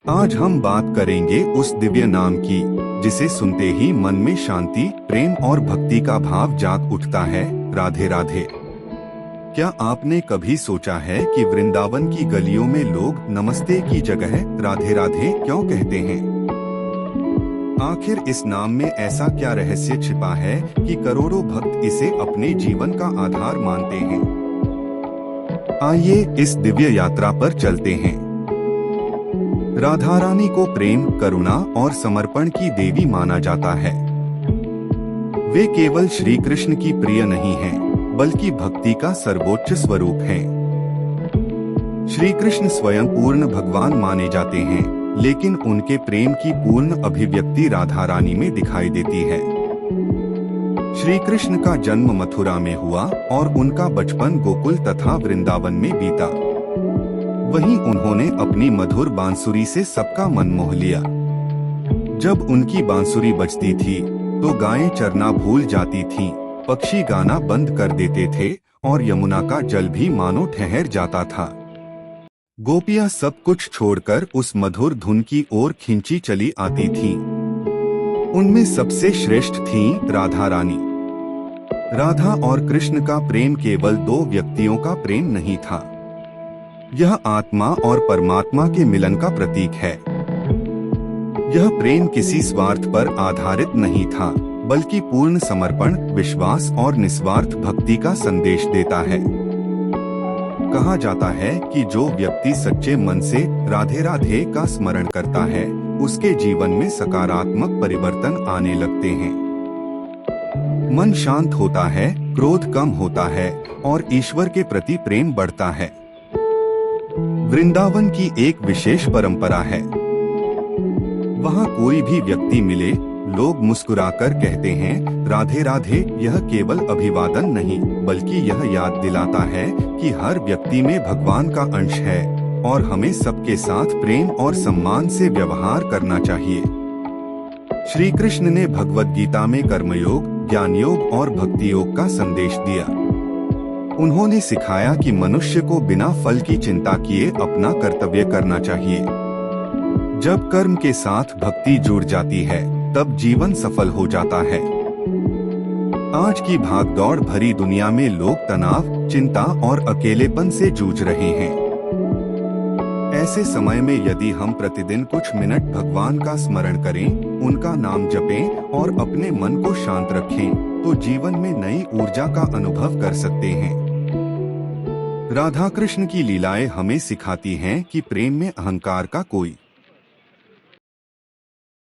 आज हम बात करेंगे उस दिव्य नाम की जिसे सुनते ही मन में शांति, प्रेम और भक्ति का भाव जाग उठता है। राधे राधे। क्या आपने कभी सोचा है कि वृंदावन की गलियों में लोग नमस्ते की जगह राधे राधे क्यों कहते हैं? आखिर इस नाम में ऐसा क्या रहस्य छिपा है कि करोड़ों भक्त इसे अपने जीवन का आधार मानते हैं? आइए इस दिव्य यात्रा पर चलते हैं। राधा रानी को प्रेम, करुणा और समर्पण की देवी माना जाता है। वे केवल श्री कृष्ण की प्रिय नहीं हैं, बल्कि भक्ति का सर्वोच्च स्वरूप हैं। श्री कृष्ण स्वयं पूर्ण भगवान माने जाते हैं, लेकिन उनके प्रेम की पूर्ण अभिव्यक्ति राधा रानी में दिखाई देती है। श्री कृष्ण का जन्म मथुरा में हुआ और उनका बचपन गोकुल तथा वृंदावन में बीता। वहीं उन्होंने अपनी मधुर बांसुरी से सबका मन मोह लिया। जब उनकी बांसुरी बजती थी तो गायें चरना भूल जाती थीं, पक्षी गाना बंद कर देते थे और यमुना का जल भी मानो ठहर जाता था। गोपियां सब कुछ छोड़कर उस मधुर धुन की ओर खिंची चली आती थीं। उनमें सबसे श्रेष्ठ थीं राधा रानी। राधा और कृष्ण का प्रेम केवल दो व्यक्तियों का प्रेम नहीं था, यह आत्मा और परमात्मा के मिलन का प्रतीक है। यह प्रेम किसी स्वार्थ पर आधारित नहीं था, बल्कि पूर्ण समर्पण, विश्वास और निस्वार्थ भक्ति का संदेश देता है। कहा जाता है कि जो व्यक्ति सच्चे मन से राधे राधे का स्मरण करता है, उसके जीवन में सकारात्मक परिवर्तन आने लगते हैं। मन शांत होता है, क्रोध कम होता है और ईश्वर के प्रति प्रेम बढ़ता है। वृंदावन की एक विशेष परंपरा है। वहाँ कोई भी व्यक्ति मिले, लोग मुस्कुराकर कहते हैं राधे राधे। यह केवल अभिवादन नहीं, बल्कि यह याद दिलाता है कि हर व्यक्ति में भगवान का अंश है और हमें सबके साथ प्रेम और सम्मान से व्यवहार करना चाहिए। श्री कृष्ण ने भगवद गीता में कर्मयोग, ज्ञान योग और भक्ति योग का संदेश दिया। उन्होंने सिखाया कि मनुष्य को बिना फल की चिंता किए अपना कर्तव्य करना चाहिए। जब कर्म के साथ भक्ति जुड़ जाती है, तब जीवन सफल हो जाता है। आज की भागदौड़ भरी दुनिया में लोग तनाव, चिंता और अकेलेपन से जूझ रहे हैं। ऐसे समय में यदि हम प्रतिदिन कुछ मिनट भगवान का स्मरण करें, उनका नाम जपें और अपने मन को शांत रखें, तो जीवन में नई ऊर्जा का अनुभव कर सकते हैं। राधा कृष्ण की लीलाएं हमें सिखाती हैं कि प्रेम में अहंकार का कोई